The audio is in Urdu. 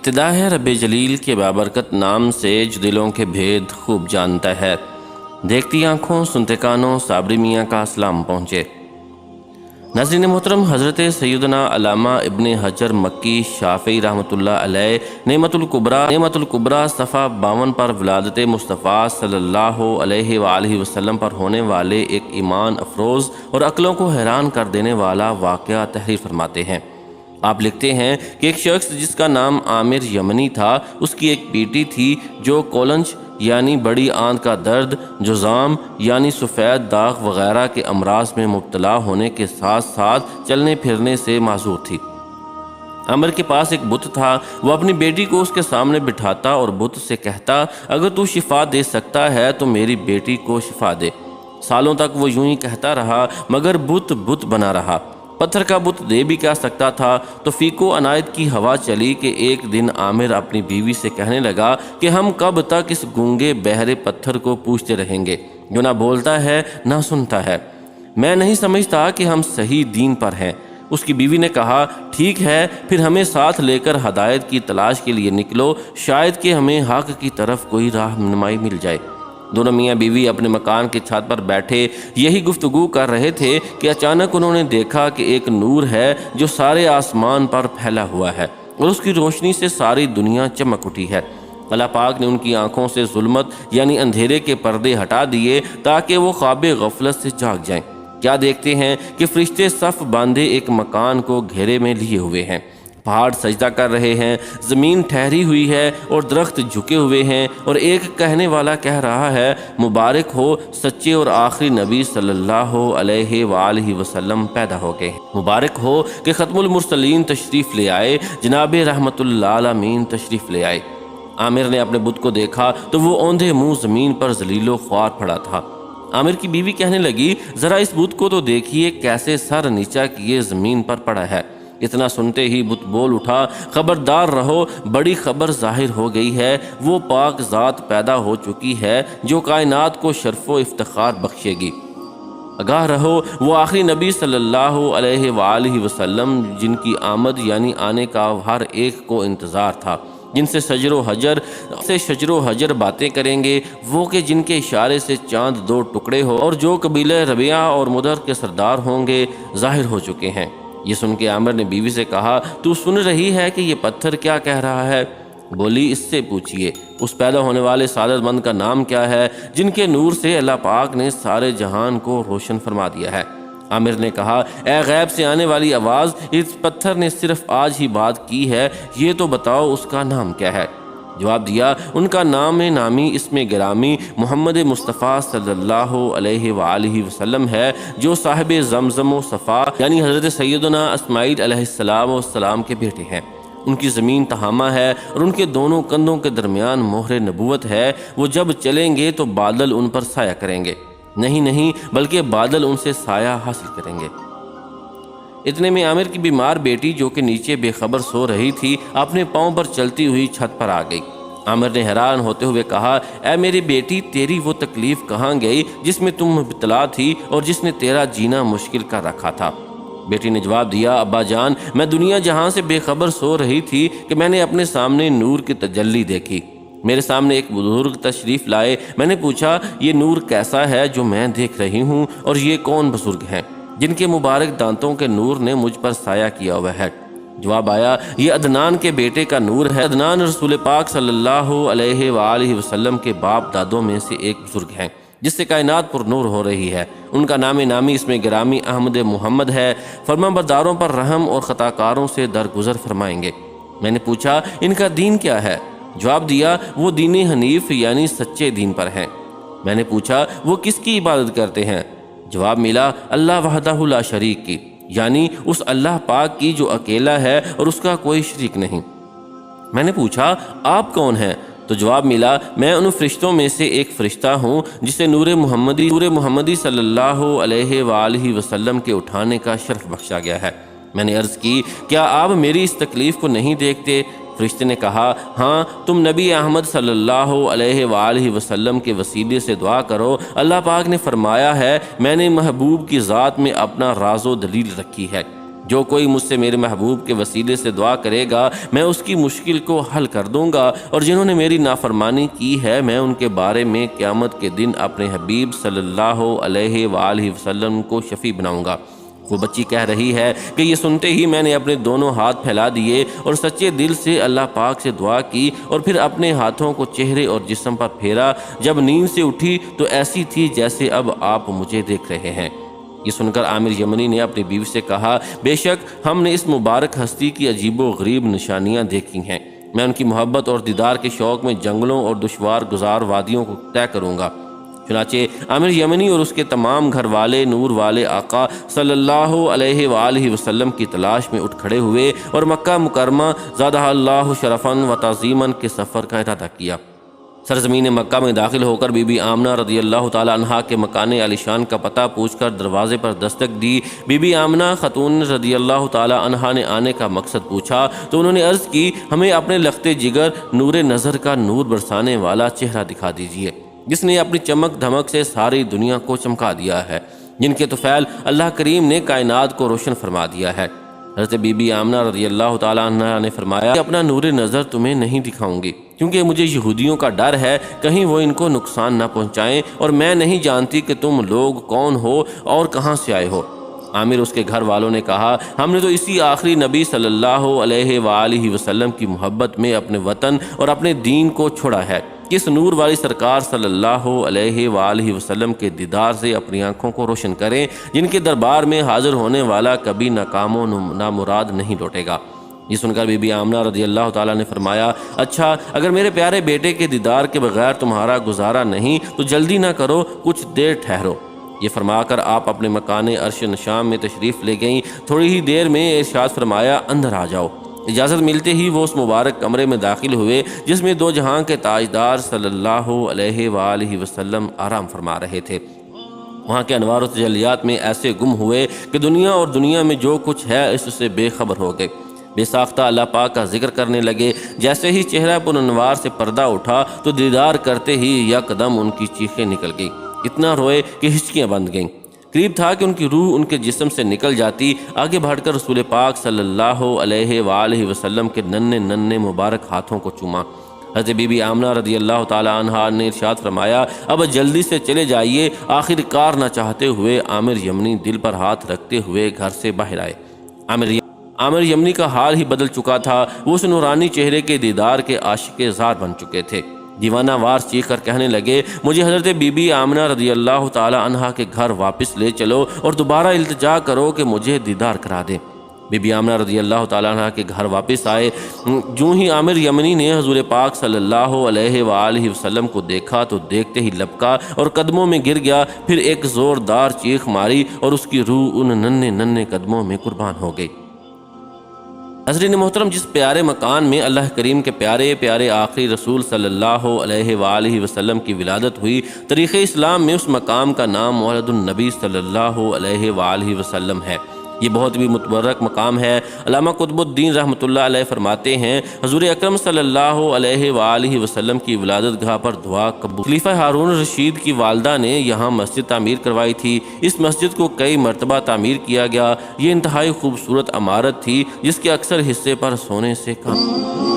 ابتدا ہے رب جلیل کے بابرکت نام سے جو دلوں کے بھید خوب جانتا ہے۔ دیکھتی آنکھوں سنتے کانوں صابری میاں کا سلام پہنچے۔ ناظرین محترم، حضرت سیدنا علامہ ابن حجر مکی شافعی رحمۃ اللہ علیہ نعمت الکبریٰ صفحہ 52 پر ولادت مصطفیٰ صلی اللہ علیہ وآلہ وسلم پر ہونے والے ایک ایمان افروز اور عقلوں کو حیران کر دینے والا واقعہ تحریر فرماتے ہیں۔ آپ لکھتے ہیں کہ ایک شخص جس کا نام عامر یمنی تھا، اس کی ایک بیٹی تھی جو کولنج یعنی بڑی آنت کا درد، جذام یعنی سفید داغ وغیرہ کے امراض میں مبتلا ہونے کے ساتھ ساتھ چلنے پھرنے سے معذور تھی۔ عامر کے پاس ایک بت تھا۔ وہ اپنی بیٹی کو اس کے سامنے بٹھاتا اور بت سے کہتا، اگر تو شفا دے سکتا ہے تو میری بیٹی کو شفا دے۔ سالوں تک وہ یوں ہی کہتا رہا، مگر بت بنا رہا۔ پتھر کا بت دے بھی کیا سکتا تھا؟ تو فیکو عنایت کی ہوا چلی کہ ایک دن عامر اپنی بیوی سے کہنے لگا کہ ہم کب تک اس گونگے بہرے پتھر کو پوچھتے رہیں گے جو نہ بولتا ہے نہ سنتا ہے؟ میں نہیں سمجھتا کہ ہم صحیح دین پر ہیں۔ اس کی بیوی نے کہا، ٹھیک ہے، پھر ہمیں ساتھ لے کر ہدایت کی تلاش کے لیے نکلو، شاید کہ ہمیں حق کی طرف کوئی رہنمائی مل جائے۔ دونوں میاں بیوی اپنے مکان کی چھت پر بیٹھے یہی گفتگو کر رہے تھے کہ اچانک انہوں نے دیکھا کہ ایک نور ہے جو سارے آسمان پر پھیلا ہوا ہے اور اس کی روشنی سے ساری دنیا چمک اٹھی ہے۔ اللہ پاک نے ان کی آنکھوں سے ظلمت یعنی اندھیرے کے پردے ہٹا دیے تاکہ وہ خواب غفلت سے جاگ جائیں۔ کیا دیکھتے ہیں کہ فرشتے صف باندھے ایک مکان کو گھیرے میں لیے ہوئے ہیں۔ پہاڑ سجدہ کر رہے ہیں، زمین ٹھہری ہوئی ہے اور درخت جھکے ہوئے ہیں، اور ایک کہنے والا کہہ رہا ہے، مبارک ہو سچے اور آخری نبی صلی اللہ علیہ وآلہ وسلم پیدا ہو گئے، مبارک ہو کہ ختم المرسلین تشریف لے آئے، جناب رحمت للعالمین تشریف لے آئے۔ عامر نے اپنے بت کو دیکھا تو وہ اوندھے منہ زمین پر ذلیل و خوار پڑا تھا۔ عامر کی بیوی کہنے لگی، ذرا اس بت کو تو دیکھیے کیسے سر نیچا کیے زمین پر پڑا ہے۔ اتنا سنتے ہی بت بول اٹھا، خبردار رہو، بڑی خبر ظاہر ہو گئی ہے، وہ پاک ذات پیدا ہو چکی ہے جو کائنات کو شرف و افتخار بخشے گی۔ آگاہ رہو، وہ آخری نبی صلی اللہ علیہ وآلہ وسلم جن کی آمد یعنی آنے کا ہر ایک کو انتظار تھا، جن سے شجر و حجر باتیں کریں گے، وہ کہ جن کے اشارے سے چاند دو ٹکڑے ہو اور جو قبیلہ ربیعہ اور مدر کے سردار ہوں گے، ظاہر ہو چکے ہیں۔ یہ سن کے عامر نے بیوی سے کہا، تو سن رہی ہے کہ یہ پتھر کیا کہہ رہا ہے؟ بولی، اس سے پوچھئے، اس پیدا ہونے والے سعادت مند کا نام کیا ہے جن کے نور سے اللہ پاک نے سارے جہان کو روشن فرما دیا ہے؟ عامر نے کہا، اے غیب سے آنے والی آواز، اس پتھر نے صرف آج ہی بات کی ہے، یہ تو بتاؤ اس کا نام کیا ہے؟ جواب دیا، ان کا نام نامی اسم گرامی محمد مصطفیٰ صلی اللہ علیہ وآلہ وسلم ہے، جو صاحب زمزم و صفا یعنی حضرت سیدنا اسماعیل علیہ السلام کے بیٹے ہیں۔ ان کی زمین تہامہ ہے اور ان کے دونوں کندھوں کے درمیان مہر نبوت ہے۔ وہ جب چلیں گے تو بادل ان پر سایہ کریں گے، نہیں بلکہ بادل ان سے سایہ حاصل کریں گے۔ اتنے میں عامر کی بیمار بیٹی جو کہ نیچے بے خبر سو رہی تھی، اپنے پاؤں پر چلتی ہوئی چھت پر آ گئی۔ عامر نے حیران ہوتے ہوئے کہا، اے میری بیٹی، تیری وہ تکلیف کہاں گئی جس میں تم مبتلا تھی اور جس نے تیرا جینا مشکل کر رکھا تھا؟ بیٹی نے جواب دیا، ابا جان، میں دنیا جہاں سے بے خبر سو رہی تھی کہ میں نے اپنے سامنے نور کی تجلی دیکھی۔ میرے سامنے ایک بزرگ تشریف لائے۔ میں نے پوچھا، یہ نور کیسا ہے جو میں دیکھ رہی ہوں، اور یہ کون بزرگ ہیں جن کے مبارک دانتوں کے نور نے مجھ پر سایہ کیا ہوا ہے؟ جواب آیا، یہ عدنان کے بیٹے کا نور ہے۔ عدنان رسول پاک صلی اللہ علیہ وآلہ وسلم کے باپ دادوں میں سے ایک بزرگ ہیں جس سے کائنات پر نور ہو رہی ہے۔ ان کا نام نامی اسم گرامی احمد محمد ہے، فرمانبرداروں پر رحم اور خطاکاروں سے درگزر فرمائیں گے۔ میں نے پوچھا، ان کا دین کیا ہے؟ جواب دیا، وہ دین حنیف یعنی سچے دین پر ہیں۔ میں نے پوچھا، وہ کس کی عبادت کرتے ہیں؟ جواب ملا، اللہ وحدہ لا شریک کی، یعنی اس اللہ پاک کی جو اکیلا ہے اور اس کا کوئی شریک نہیں۔ میں نے پوچھا، آپ کون ہیں؟ تو جواب ملا، میں ان فرشتوں میں سے ایک فرشتہ ہوں جسے نور محمدی صلی اللہ علیہ وآلہ وسلم کے اٹھانے کا شرف بخشا گیا ہے۔ میں نے عرض کی، کیا آپ میری اس تکلیف کو نہیں دیکھتے؟ فرشتے نے کہا، ہاں، تم نبی احمد صلی اللہ علیہ وآلہ وسلم کے وسیلے سے دعا کرو۔ اللہ پاک نے فرمایا ہے، میں نے محبوب کی ذات میں اپنا راز و دلیل رکھی ہے۔ جو کوئی مجھ سے میرے محبوب کے وسیلے سے دعا کرے گا میں اس کی مشکل کو حل کر دوں گا، اور جنہوں نے میری نافرمانی کی ہے میں ان کے بارے میں قیامت کے دن اپنے حبیب صلی اللہ علیہ وآلہ وسلم کو شفیع بناؤں گا۔ وہ بچی کہہ رہی ہے کہ یہ سنتے ہی میں نے اپنے دونوں ہاتھ پھیلا دیے اور سچے دل سے اللہ پاک سے دعا کی، اور پھر اپنے ہاتھوں کو چہرے اور جسم پر پھیرا۔ جب نیند سے اٹھی تو ایسی تھی جیسے اب آپ مجھے دیکھ رہے ہیں۔ یہ سن کر عامر یمنی نے اپنی بیوی سے کہا، بے شک ہم نے اس مبارک ہستی کی عجیب و غریب نشانیاں دیکھی ہیں۔ میں ان کی محبت اور دیدار کے شوق میں جنگلوں اور دشوار گزار وادیوں کو طے کروں گا۔ چنانچہ عامر یمنی اور اس کے تمام گھر والے نور والے آقا صلی اللہ علیہ وآلہ وسلم کی تلاش میں اٹھ کھڑے ہوئے اور مکہ مکرمہ زادہ اللہ شرفاً و تعظیماً کے سفر کا ارادہ کیا۔ سرزمین مکہ میں داخل ہو کر بی بی آمنہ رضی اللہ تعالی عنہا کے مکان عالیشان کا پتہ پوچھ کر دروازے پر دستک دی۔ بی بی آمنہ خاتون رضی اللہ تعالی عنہا نے آنے کا مقصد پوچھا تو انہوں نے عرض کی، ہمیں اپنے لخت جگر نور نظر کا نور برسانے والا چہرہ دکھا دیجیے، جس نے اپنی چمک دھمک سے ساری دنیا کو چمکا دیا ہے، جن کے طفیل اللہ کریم نے کائنات کو روشن فرما دیا ہے۔ حضرت بی بی آمنہ رضی اللہ تعالیٰ عنہ نے فرمایا، اپنا نور نظر تمہیں نہیں دکھاؤں گی، کیونکہ مجھے یہودیوں کا ڈر ہے کہیں وہ ان کو نقصان نہ پہنچائیں، اور میں نہیں جانتی کہ تم لوگ کون ہو اور کہاں سے آئے ہو۔ عامر اس کے گھر والوں نے کہا، ہم نے تو اسی آخری نبی صلی اللہ علیہ وآلہ وسلم کی محبت میں اپنے وطن اور اپنے دین کو چھوڑا ہے، کس نور والی سرکار صلی اللہ علیہ وآلہ وسلم کے دیدار سے اپنی آنکھوں کو روشن کریں، جن کے دربار میں حاضر ہونے والا کبھی ناکام و نامراد نہیں لوٹے گا۔ یہ سن کر بی بی آمنہ رضی اللہ تعالیٰ نے فرمایا، اچھا اگر میرے پیارے بیٹے کے دیدار کے بغیر تمہارا گزارا نہیں تو جلدی نہ کرو، کچھ دیر ٹھہرو۔ یہ فرما کر آپ اپنے مکان عرش نشام میں تشریف لے گئیں۔ تھوڑی ہی دیر میں ارشاد فرمایا، اندر آ جاؤ۔ اجازت ملتے ہی وہ اس مبارک کمرے میں داخل ہوئے جس میں دو جہاں کے تاجدار صلی اللہ علیہ وآلہ وسلم آرام فرما رہے تھے۔ وہاں کے انوار و تجلیات میں ایسے گم ہوئے کہ دنیا اور دنیا میں جو کچھ ہے اس سے بے خبر ہو گئے۔ بے ساختہ اللہ پاک کا ذکر کرنے لگے۔ جیسے ہی چہرہ پر انوار سے پردہ اٹھا تو دیدار کرتے ہی یکدم ان کی چیخیں نکل گئیں، اتنا روئے کہ ہچکیاں بند گئیں۔ قریب تھا کہ ان کی روح ان کے جسم سے نکل جاتی۔ آگے بڑھ کر رسول پاک صلی اللہ علیہ وآلہ وسلم کے ننھے ننھے مبارک ہاتھوں کو چوما۔ حضرت بی بی آمنہ رضی اللہ تعالی عنہا نے ارشاد فرمایا، اب جلدی سے چلے جائیے۔ آخر کار نہ چاہتے ہوئے عامر یمنی دل پر ہاتھ رکھتے ہوئے گھر سے باہر آئے۔ عامر یمنی کا حال ہی بدل چکا تھا، وہ اس نورانی چہرے کے دیدار کے عاشق زار بن چکے تھے۔ دیوانہ وار چیخ کر کہنے لگے، مجھے حضرت بی بی آمنہ رضی اللہ تعالی عنہا کے گھر واپس لے چلو اور دوبارہ التجا کرو کہ مجھے دیدار کرا دیں۔ بی بی آمنہ رضی اللہ تعالی عنہا کے گھر واپس آئے۔ جوں ہی عامر یمنی نے حضور پاک صلی اللہ علیہ وآلہ وسلم کو دیکھا تو دیکھتے ہی لپکا اور قدموں میں گر گیا، پھر ایک زوردار چیخ ماری اور اس کی روح ان ننھے ننھے قدموں میں قربان ہو گئی۔ ناظرین محترم، جس پیارے مکان میں اللہ کریم کے پیارے پیارے آخری رسول صلی اللہ علیہ وآلہ وسلم کی ولادت ہوئی، تاریخ اسلام میں اس مقام کا نام مولد النبی صلی اللہ علیہ وآلہ وسلم ہے۔ یہ بہت بھی متبرک مقام ہے۔ علامہ قطب الدین رحمۃ اللہ علیہ فرماتے ہیں، حضور اکرم صلی اللہ علیہ وآلہ وسلم کی ولادت گاہ پر دعا قبول۔ خلیفہ ہارون رشید کی والدہ نے یہاں مسجد تعمیر کروائی تھی۔ اس مسجد کو کئی مرتبہ تعمیر کیا گیا۔ یہ انتہائی خوبصورت عمارت تھی جس کے اکثر حصے پر سونے سے کام